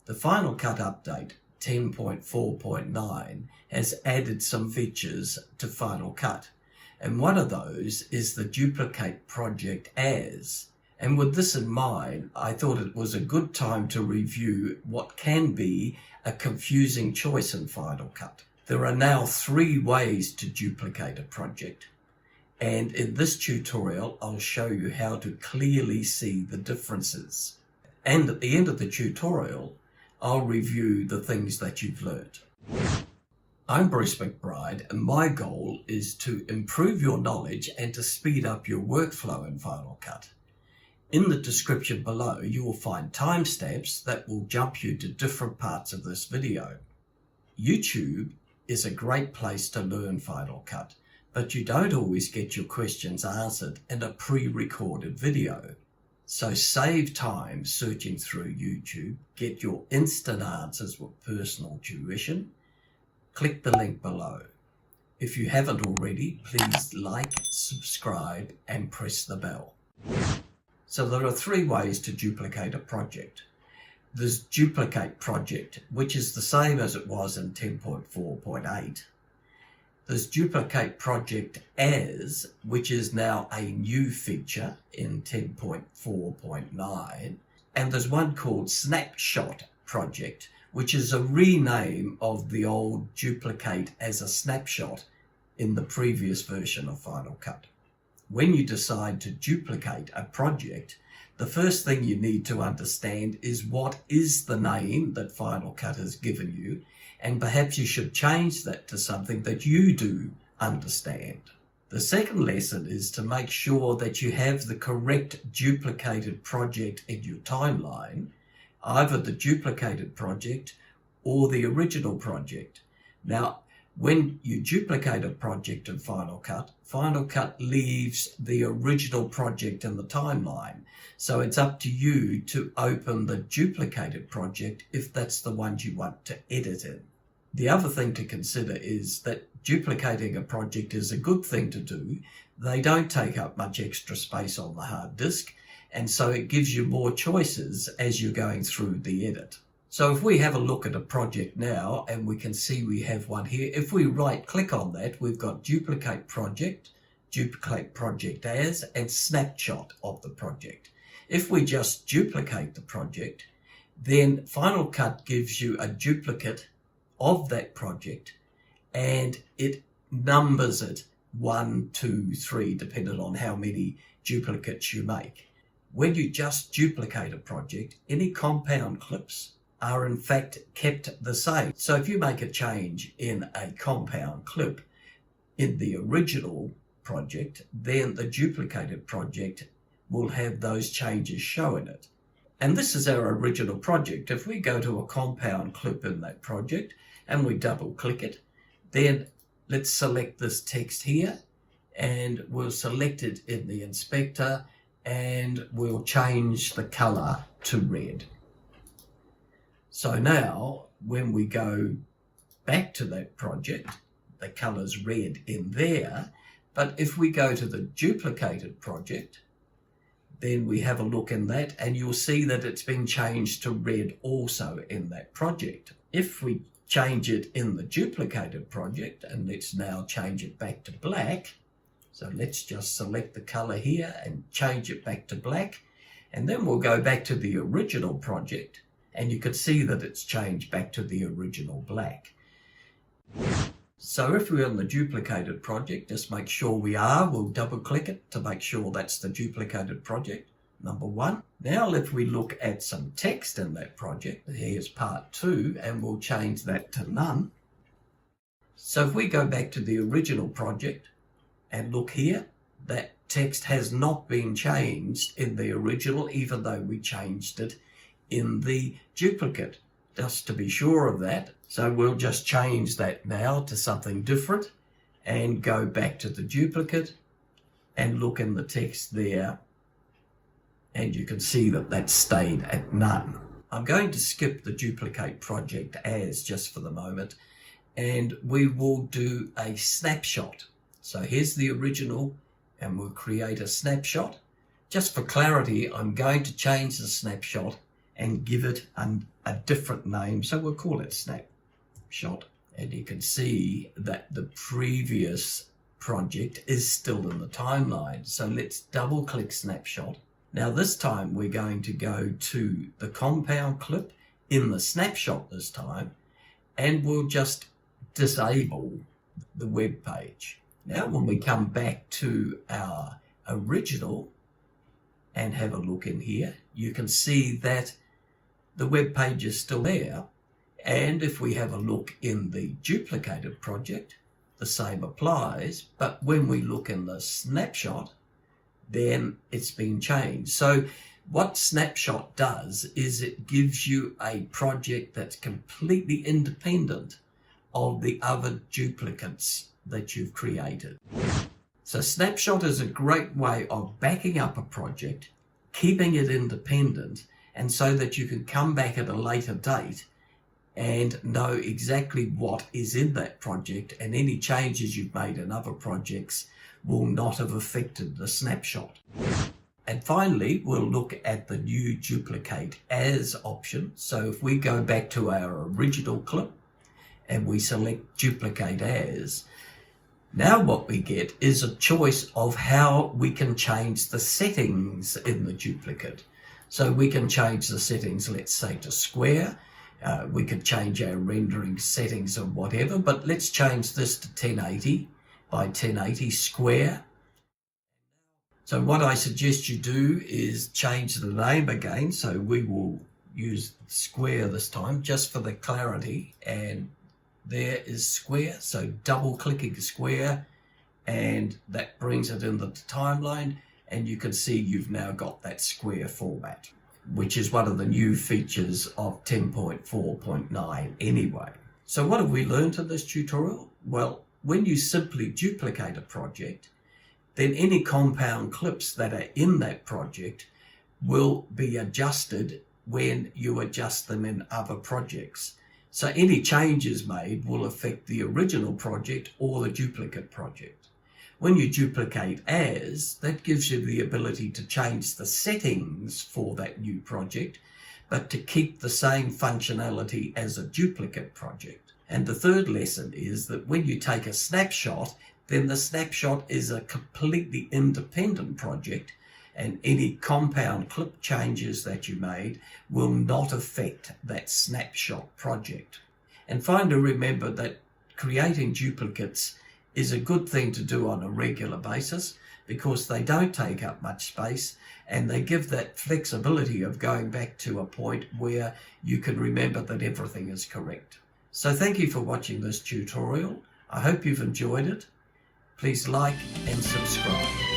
The Final Cut update 10.4.9 has added some features to Final Cut, and one of those is the Duplicate Project As. And with this in mind, I thought it was a good time to review what can be a confusing choice in Final Cut. There are now 3 ways to duplicate a project, and in this tutorial I'll show you how to clearly see the differences. And at the end of the tutorial, I'll review the things that you've learned. I'm Bruce Macbryde, and my goal is to improve your knowledge and to speed up your workflow in Final Cut. In the description below, you will find timestamps that will jump you to different parts of this video. YouTube is a great place to learn Final Cut, but you don't always get your questions answered in a pre-recorded video. So save time searching through YouTube, get your instant answers with personal tuition. Click the link below. If you haven't already, please like, subscribe, and press the bell. So there are 3 ways to duplicate a project. There's Duplicate Project, which is the same as it was in 10.4.8. There's Duplicate Project As, which is now a new feature in 10.4.9. And there's one called Snapshot Project, which is a rename of the old Duplicate as a Snapshot in the previous version of Final Cut. When you decide to duplicate a project, the first thing you need to understand is what is the name that Final Cut has given you, and perhaps you should change that to something that you do understand. The second lesson is to make sure that you have the correct duplicated project in your timeline, either the duplicated project or the original project. Now, when you duplicate a project in Final Cut leaves the original project in the timeline. So it's up to you to open the duplicated project if that's the one you want to edit in. The other thing to consider is that duplicating a project is a good thing to do. They don't take up much extra space on the hard disk, and so it gives you more choices as you're going through the edit. So if we have a look at a project now, and we can see we have one here, if we right click on that, we've got Duplicate Project, Duplicate Project As, and Snapshot of the project. If we just duplicate the project, then Final Cut gives you a duplicate of that project, and it numbers it 1, 2, 3, depending on how many duplicates you make. When you just duplicate a project, any compound clips are in fact kept the same. So if you make a change in a compound clip in the original project, then the duplicated project will have those changes shown in it. And this is our original project. If we go to a compound clip in that project and we double click it, then let's select this text here, and we'll select it in the inspector, and we'll change the color to red. So now when we go back to that project, the color's red in there. But if we go to the duplicated project, then we have a look in that, and you'll see that it's been changed to red also in that project. If we change it in the duplicated project, and let's now change it back to black. So let's just select the color here and change it back to black. And then we'll go back to the original project, and you can see that it's changed back to the original black. So if we're on the duplicated project, just make sure we'll double click it to make sure that's the duplicated project, number 1. Now if we look at some text in that project, here's part 2, and we'll change that to none. So if we go back to the original project and look here, that text has not been changed in the original, even though we changed it in the duplicate, just to be sure of that. So we'll just change that now to something different and go back to the duplicate and look in the text there, and you can see that that's stayed at none. I'm going to skip the Duplicate Project As just for the moment, and we will do a snapshot. So here's the original, and we'll create a snapshot. Just for clarity, I'm going to change the snapshot and give it a a different name, so we'll call it Snapshot. And you can see that the previous project is still in the timeline. So let's double click Snapshot. Now this time we're going to go to the compound clip in the snapshot this time, and we'll just disable the web page. Now when we come back to our original and have a look in here, you can see that the web page is still there. And if we have a look in the duplicated project, the same applies, but when we look in the snapshot, then it's been changed. So what Snapshot does is it gives you a project that's completely independent of the other duplicates that you've created. So Snapshot is a great way of backing up a project, keeping it independent, and so that you can come back at a later date and know exactly what is in that project, and any changes you've made in other projects will not have affected the snapshot. And finally, we'll look at the new duplicate as option. So if we go back to our original clip and we select duplicate as, now what we get is a choice of how we can change the settings in the duplicate. So we can change the settings, let's say, to square. We could change our rendering settings or whatever, but let's change this to 1080 by 1080 square. So what I suggest you do is change the name again. So we will use square this time just for the clarity, and there is square. So double clicking square, and that brings it into the timeline, and you can see you've now got that square format, which is one of the new features of 10.4.9 anyway. So what have we learned in this tutorial? Well, when you simply duplicate a project, then any compound clips that are in that project will be adjusted when you adjust them in other projects. So any changes made will affect the original project or the duplicate project. When you duplicate as, that gives you the ability to change the settings for that new project, but to keep the same functionality as a duplicate project. And the third lesson is that when you take a snapshot, then the snapshot is a completely independent project, and any compound clip changes that you made will not affect that snapshot project. And finally, remember that creating duplicates is a good thing to do on a regular basis because they don't take up much space and they give that flexibility of going back to a point where you can remember that everything is correct. So thank you for watching this tutorial. I hope you've enjoyed it. Please like and subscribe.